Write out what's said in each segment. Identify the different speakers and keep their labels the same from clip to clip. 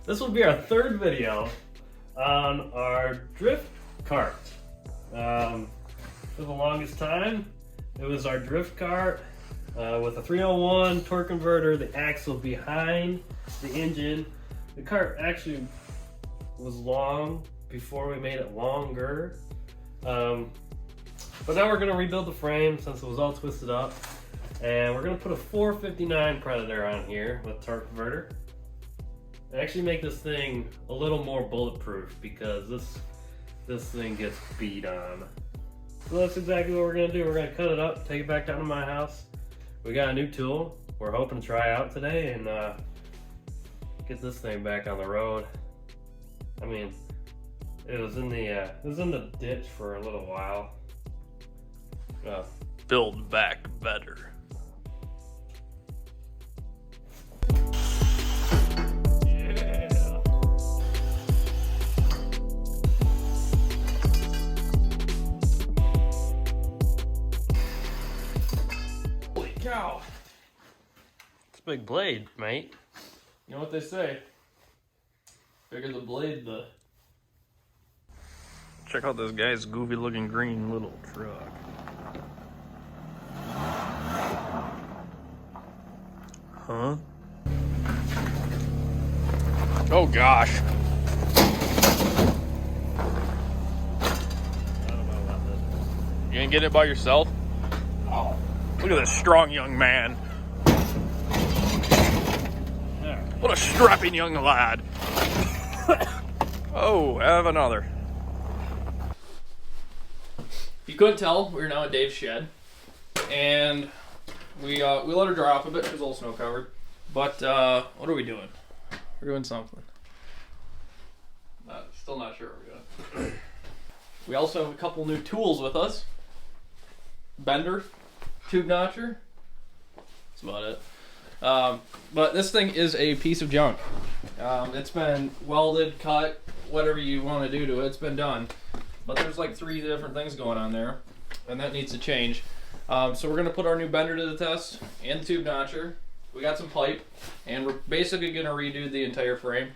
Speaker 1: This will be our third video on our drift cart. For the longest time, it was our drift cart with a 301 torque converter, the axle behind the engine. The cart actually was long before we made it longer. But now we're gonna rebuild the frame since it was all twisted up. And we're gonna put a 459 Predator on here with torque converter. And actually make this thing a little more bulletproof because this thing gets beat on. So that's exactly what we're gonna do. We're gonna cut it up, take it back down to my house. We got a new tool we're hoping to try out today and get this thing back on the road. I mean, it was in the ditch for a little while.
Speaker 2: Build back better.
Speaker 1: Holy cow! It's a big blade, mate.
Speaker 2: You know what they say? Bigger the blade, the... Check out this guy's goofy looking green little truck. Huh? Oh gosh. You ain't get it by yourself? Oh, look at this strong young man. What a strapping young lad. Oh, I have another. If you couldn't tell, we're now at Dave's shed. And we let her dry off a bit because it's all snow covered. But what are we doing? We're doing something. Still not sure what we're doing. We also have a couple new tools with us. Bender, tube notcher. That's about it. But this thing is a piece of junk. It's been welded, cut, whatever you want to do to it, it's been done. But there's like 3 different things going on there, and that needs to change. So we're going to put our new bender to the test, and the tube notcher. We got some pipe, and we're basically going to redo the entire frame.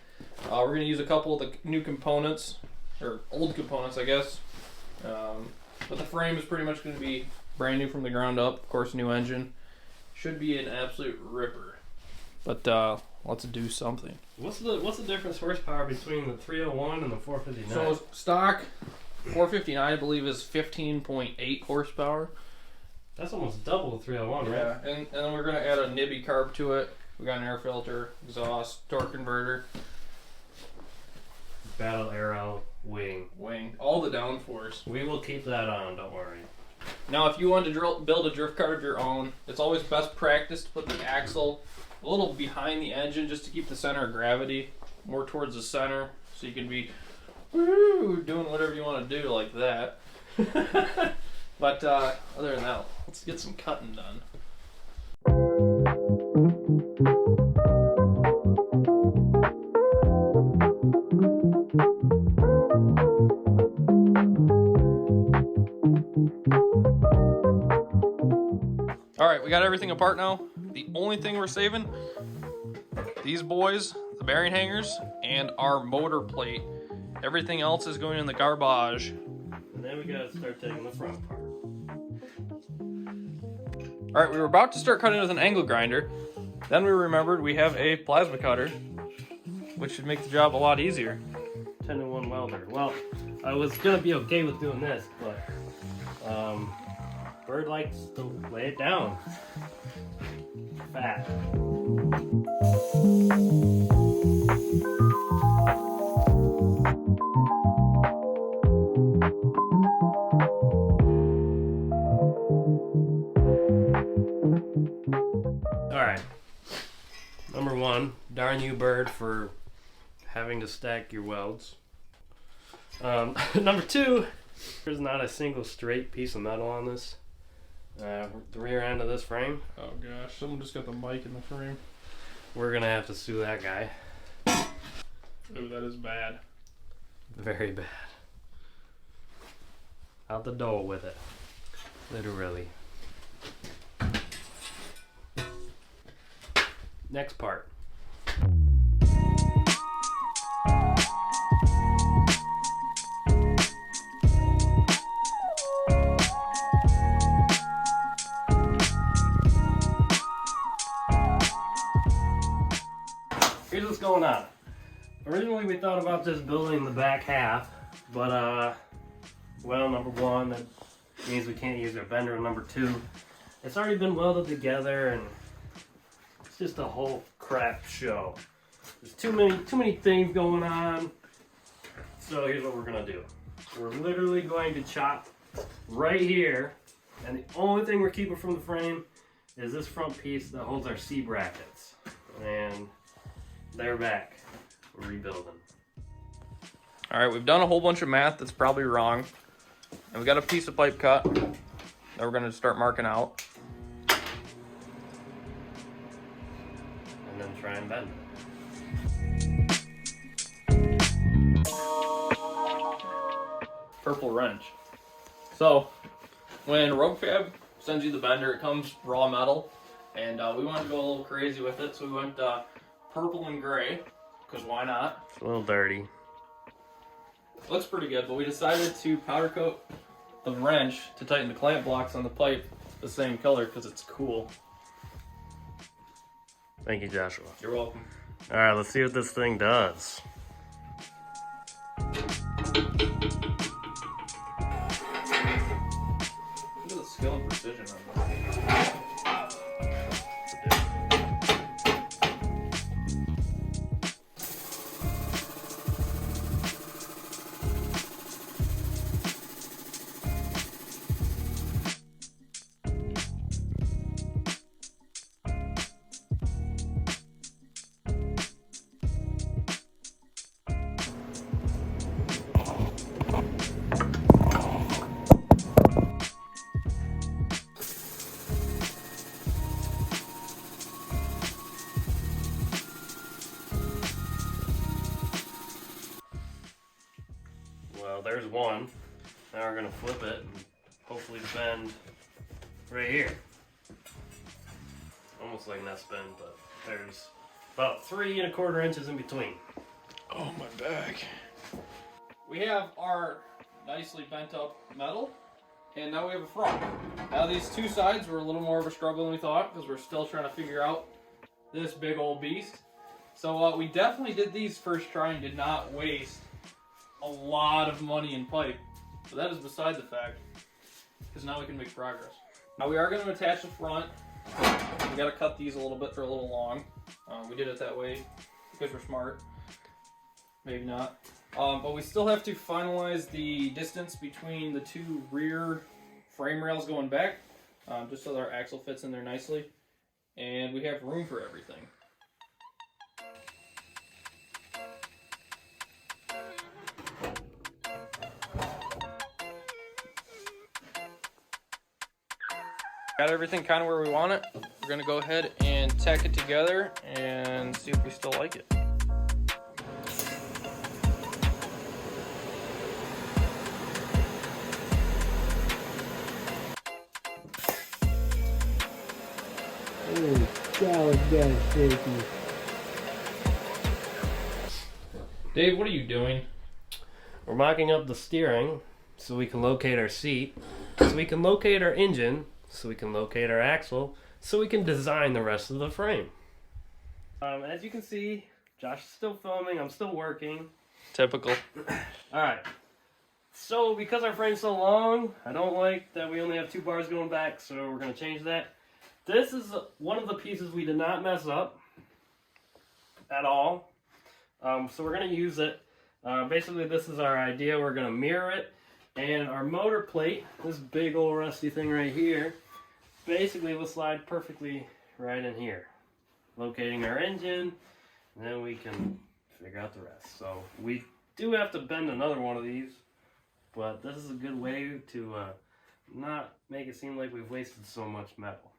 Speaker 2: We're going to use a couple of the new components, or old components, I guess. But the frame is pretty much going to be brand new from the ground up. Of course, new engine. Should be an absolute ripper. But let's do something.
Speaker 1: What's the difference horsepower between the 301 and the 459?
Speaker 2: So stock 459, I believe, is 15.8 horsepower.
Speaker 1: That's almost double the 301, right?
Speaker 2: Yeah, and then we're gonna add a nibby carb to it. We got an air filter, exhaust, torque converter,
Speaker 1: battle arrow, wing,
Speaker 2: all the downforce.
Speaker 1: We will keep that on, don't worry.
Speaker 2: Now, if you want to build a drift cart of your own, it's always best practice to put the axle a little behind the engine just to keep the center of gravity more towards the center, so you can be doing whatever you want to do like that. But other than that, let's get some cutting done. Alright, we got everything apart now. The only thing we're saving, these boys, the bearing hangers, and our motor plate. Everything else is going in the garbage.
Speaker 1: And then we gotta start taking the front part.
Speaker 2: Alright, we were about to start cutting with an angle grinder. Then we remembered we have a plasma cutter, which should make the job a lot easier.
Speaker 1: 10-in-1 welder. Well, I was gonna be okay with doing this, but Bird likes to lay it down. Fat. Alright. Number 1, darn you, Bird, for having to stack your welds. Number 2, there's not a single straight piece of metal on this. The rear end of this frame.
Speaker 2: Oh gosh, someone just got the mic in the frame.
Speaker 1: We're gonna have to sue that guy.
Speaker 2: Oh, that is bad.
Speaker 1: Very bad. Out the door with it. Literally. Next part. going on. Originally we thought about just building the back half, but well, number one, that means we can't use our bender, and number two, it's already been welded together and it's just a whole crap show. There's too many things going on. So here's what we're gonna do. We're literally going to chop right here, and the only thing we're keeping from the frame is this front piece that holds our C brackets. And they're back. We're rebuilding.
Speaker 2: All right, we've done a whole bunch of math that's probably wrong. And we got a piece of pipe cut that we're gonna start marking out.
Speaker 1: And then try and bend it.
Speaker 2: Purple wrench. So, when Rouge Fab sends you the bender, it comes raw metal. And we wanted to go a little crazy with it, so we went purple and gray, because why not?
Speaker 1: It's a little dirty.
Speaker 2: Looks pretty good, but we decided to powder coat the wrench to tighten the clamp blocks on the pipe the same color because it's cool.
Speaker 1: Thank you, Joshua.
Speaker 2: You're welcome.
Speaker 1: All right, let's see what this thing does.
Speaker 2: Look at the skill and precision on this.
Speaker 1: Well, there's one. Now we're gonna flip it and hopefully bend right here. Almost like nest bend, but there's about 3 1/4 inches in between.
Speaker 2: Oh, my back. We have our nicely bent up metal, and now we have a front. Now these two sides were a little more of a struggle than we thought because we're still trying to figure out this big old beast. So we definitely did these first try and did not waste a lot of money in pipe. But that is beside the fact, because now we can make progress. Now we are going to attach the front. We got to cut these a little bit, they're a little long. We did it that way because we're smart. Maybe not. But we still have to finalize the distance between the two rear frame rails going back, just so that our axle fits in there nicely. And we have room for everything. Got everything kind of where we want it. We're gonna go ahead and tack it together and see if we still like it.
Speaker 3: Oh, God, that's shaky.
Speaker 2: Dave, what are you doing?
Speaker 1: We're mocking up the steering so we can locate our seat, so we can locate our engine, so we can locate our axle, so we can design the rest of the frame. As you can see, Josh is still filming, I'm still working.
Speaker 2: Typical.
Speaker 1: Alright, so because our frame's so long, I don't like that we only have 2 bars going back, so we're going to change that. This is one of the pieces we did not mess up at all, so we're going to use it. Basically, this is our idea. We're going to mirror it, and our motor plate, this big old rusty thing right here, basically will slide perfectly right in here, locating our engine, and then we can figure out the rest. So we do have to bend another one of these, but this is a good way to not make it seem like we've wasted so much metal.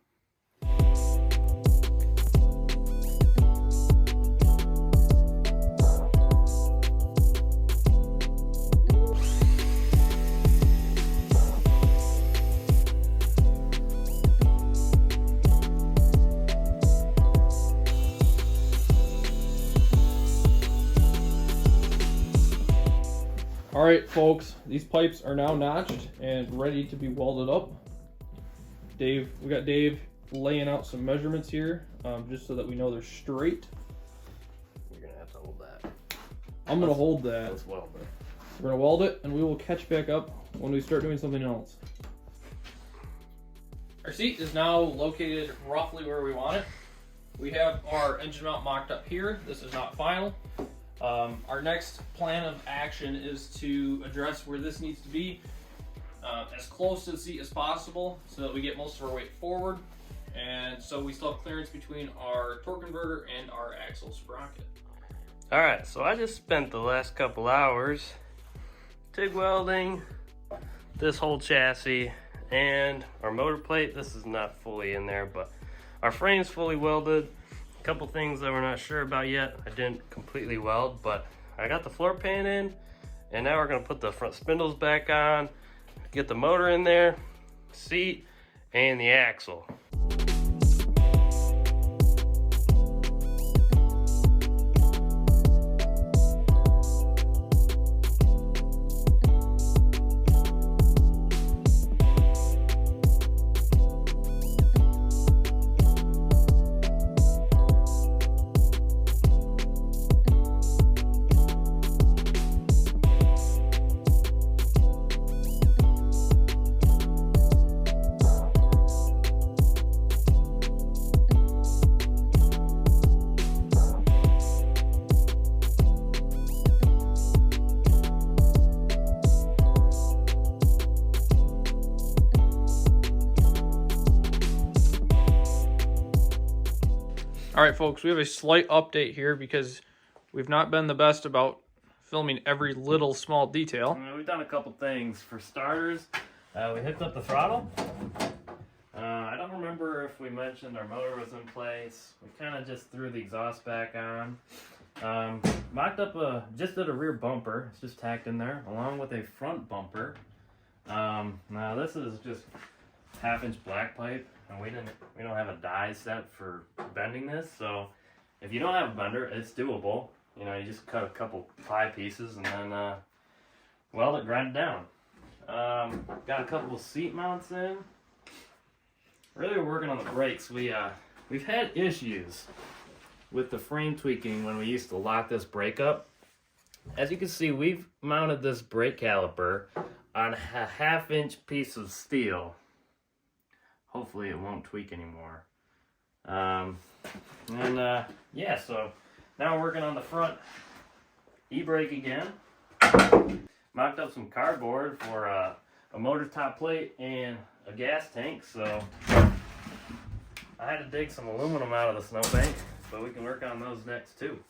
Speaker 2: Alright folks, these pipes are now notched and ready to be welded up. We got Dave laying out some measurements here, just so that we know they're straight.
Speaker 1: You're gonna have to hold that.
Speaker 2: I'm gonna hold that.
Speaker 1: Let's weld it.
Speaker 2: We're gonna weld it, and we will catch back up when we start doing something else. Our seat is now located roughly where we want it. We have our engine mount mocked up here. This is not final. Our next plan of action is to address where this needs to be as close to the seat as possible so that we get most of our weight forward. And so we still have clearance between our torque converter and our axle sprocket.
Speaker 1: All right, so I just spent the last couple hours TIG welding this whole chassis and our motor plate. This is not fully in there, but our frame's fully welded. A couple things that we're not sure about yet. I didn't completely weld, but I got the floor pan in, and now we're gonna put the front spindles back on, get the motor in there, seat, and the axle.
Speaker 2: All right, folks, we have a slight update here because we've not been the best about filming every little small detail.
Speaker 1: We've done a couple things. For starters, we hooked up the throttle. I don't remember if we mentioned our motor was in place. We kind of just threw the exhaust back on. Mocked up just did a rear bumper. It's just tacked in there, along with a front bumper. Now this is just 1/2-inch black pipe, and we don't have a die set for bending this. So if you don't have a bender, it's doable. You know, you just cut a couple ply pieces and then weld it, grind it down. Got a couple of seat mounts in. Really, we're working on the brakes. We've had issues with the frame tweaking when we used to lock this brake up. As you can see, we've mounted this brake caliper on a 1/2-inch piece of steel. Hopefully it won't tweak anymore. Yeah, so now we're working on the front e-brake again. Mocked up some cardboard for a motor top plate and a gas tank, so I had to dig some aluminum out of the snowbank, but we can work on those next too.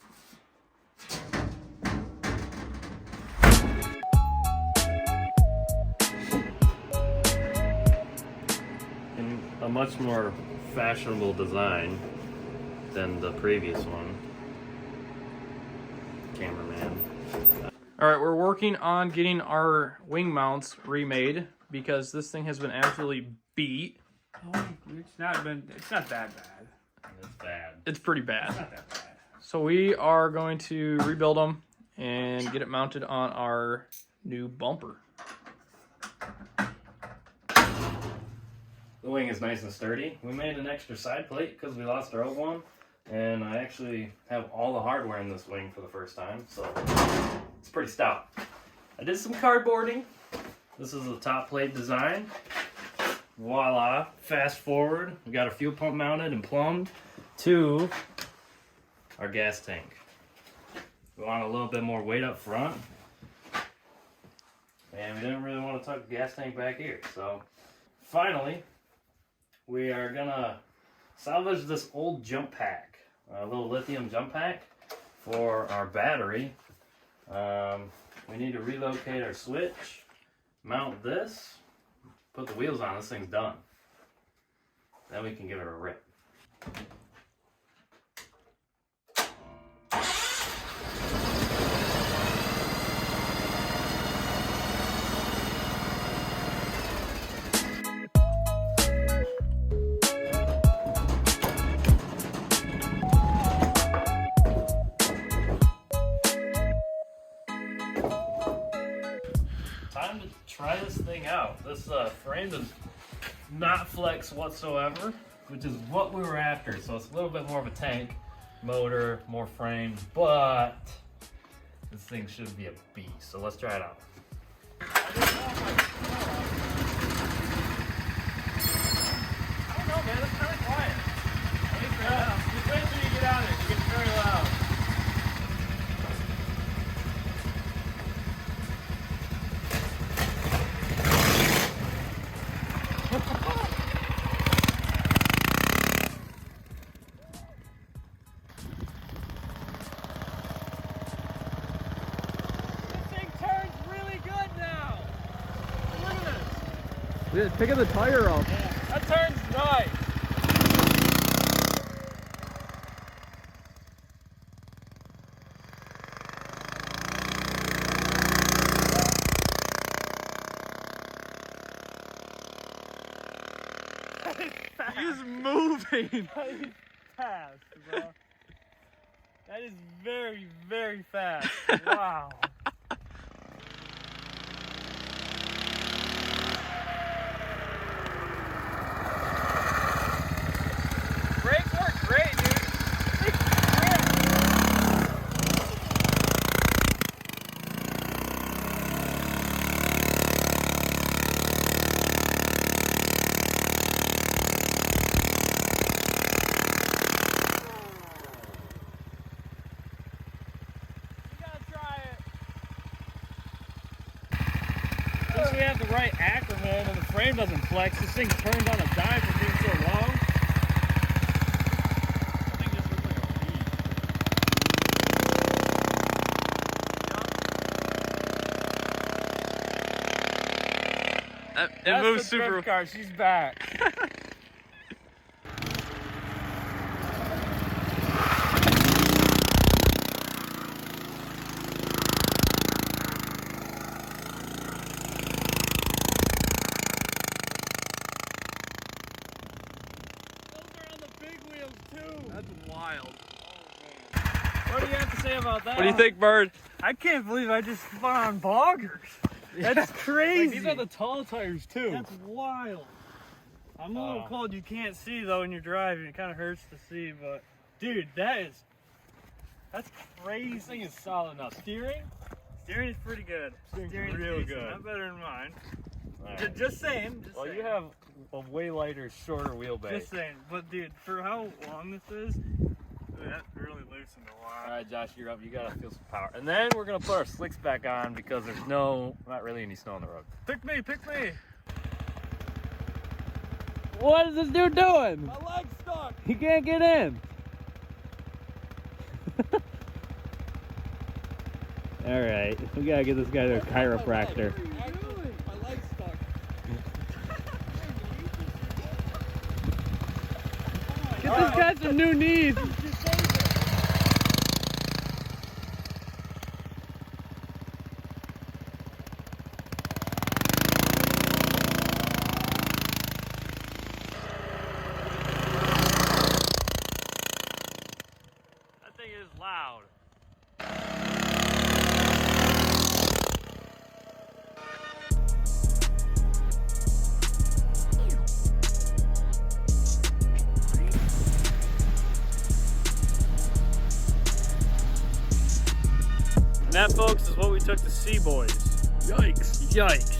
Speaker 1: And a much more fashionable design than the previous one. Cameraman.
Speaker 2: All right, we're working on getting our wing mounts remade because this thing has been absolutely beat.
Speaker 3: Oh, it's not that bad.
Speaker 1: It's bad.
Speaker 2: It's pretty bad.
Speaker 3: It's not that bad.
Speaker 2: So we are going to rebuild them and get it mounted on our new bumper.
Speaker 1: The wing is nice and sturdy. We made an extra side plate because we lost our old one, and I actually have all the hardware in this wing for the first time, so it's pretty stout. I did some cardboarding. This is the top plate design. Voila. Fast forward, we got our fuel pump mounted and plumbed to our gas tank. We want a little bit more weight up front, and we didn't really want to tuck the gas tank back here, so finally we are gonna salvage this old jump pack, a little lithium jump pack for our battery. We need to relocate our switch, mount this, put the wheels on. This thing's done. Then we can give it a rip. Time to try this thing out. This frame does not flex whatsoever, which is what we were after. So it's a little bit more of a tank. motor, more frames, but this thing should be a beast. So let's try it out.
Speaker 3: I don't know, man. It's kind of quiet. At least right now. Just wait until you get out of it. It gets very loud.
Speaker 2: Yeah, picking the tire off.
Speaker 3: Yeah, that turns nice.
Speaker 2: He's moving.
Speaker 3: That is fast, bro. That is very, very fast. Wow. Brakes work great, dude. Since we have the right acronym and the frame doesn't flex, this thing turns on a dime for being so long. That thing just looks like a beast.
Speaker 2: It moves super.
Speaker 3: Car. She's back.
Speaker 2: That's wild.
Speaker 3: What do you have to say about that?
Speaker 2: What do you think, Bird?
Speaker 3: I can't believe I just spun on boggers. That's crazy.
Speaker 2: Like, these are the tall tires too.
Speaker 3: That's wild. I'm a little cold. You can't see though when you're driving. It kind of hurts to see, but dude, that's crazy.
Speaker 1: This thing is solid enough. Steering
Speaker 3: is pretty good.
Speaker 1: Steering's real good.
Speaker 3: Not better than mine.
Speaker 1: Right.
Speaker 3: Just saying.
Speaker 1: Well, you have a way lighter, shorter wheelbase.
Speaker 3: Just saying. But dude, for how long this is, that really loosened a lot.
Speaker 1: All right, Josh, you're up. You gotta feel some power. And then we're gonna put our slicks back on because there's not really any snow on the road.
Speaker 3: Pick me.
Speaker 2: What is this dude doing?
Speaker 3: My leg's stuck.
Speaker 2: He can't get in. All right, we gotta get this guy to a chiropractor.
Speaker 3: My leg's stuck.
Speaker 2: Get this guy some new knees.
Speaker 3: That thing is loud. And that, folks, is what we took to see, boys.
Speaker 2: Yikes.
Speaker 3: Yikes.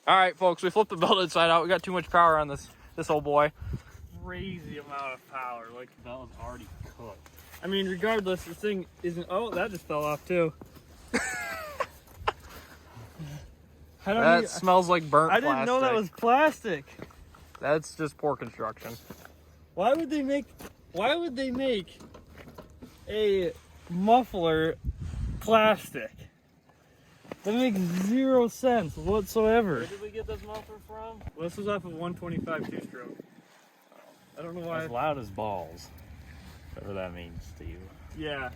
Speaker 2: All right, folks, we flipped the belt inside out. We got too much power on this old boy.
Speaker 3: Crazy amount of power. Like, that was already cooked. I mean, regardless, this thing isn't. Oh, that just fell off too.
Speaker 2: That smells like burnt
Speaker 3: I
Speaker 2: plastic.
Speaker 3: didn't know that was plastic.
Speaker 2: That's just poor construction.
Speaker 3: Why would they make a muffler plastic? That makes zero sense whatsoever.
Speaker 1: Where did we get this muffler from?
Speaker 3: Well, this was off of 125 two-stroke. I don't know why.
Speaker 1: As loud as balls. Whatever that means to you.
Speaker 3: Yeah.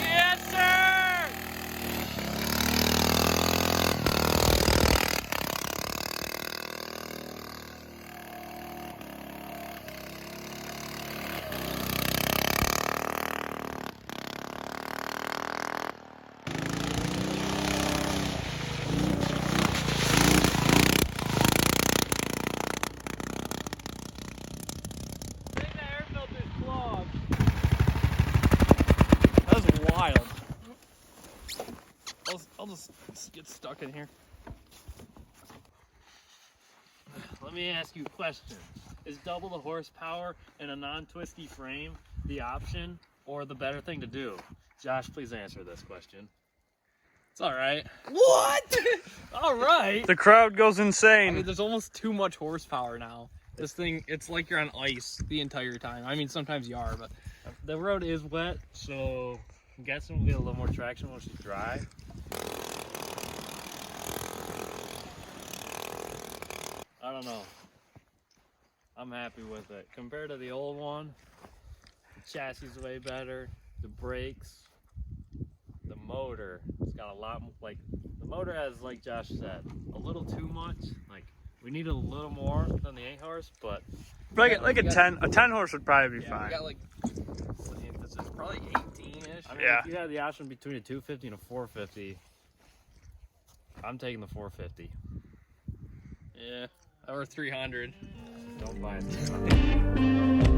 Speaker 3: Yes, sir!
Speaker 2: Let's get stuck in here.
Speaker 1: Let me ask you a question. Is double the horsepower in a non-twisty frame the option or the better thing to do? Josh, please answer this question.
Speaker 2: It's all right.
Speaker 3: What?
Speaker 2: All right.
Speaker 3: The crowd goes
Speaker 2: I
Speaker 3: insane.
Speaker 2: mean, there's almost too much horsepower now. This thing, it's like you're on ice the entire time. I mean, sometimes you are, but
Speaker 1: The road is wet, so I'm guessing we'll get a little more traction once it's dry. I don't know. I'm happy with it. Compared to the old one, the chassis is way better. The brakes, the motor, it's got a lot, like, the motor has, like Josh said, a little too much. Like, we need a little more than the 8 horse, but
Speaker 3: Like a 10 horse would probably be
Speaker 2: yeah, we
Speaker 3: fine.
Speaker 2: got like, this is probably 18-ish.
Speaker 1: I mean,
Speaker 3: Yeah.
Speaker 1: if you had the option between a 250 and a 450, I'm taking the 450.
Speaker 2: Yeah, or 300.
Speaker 1: Don't buy it.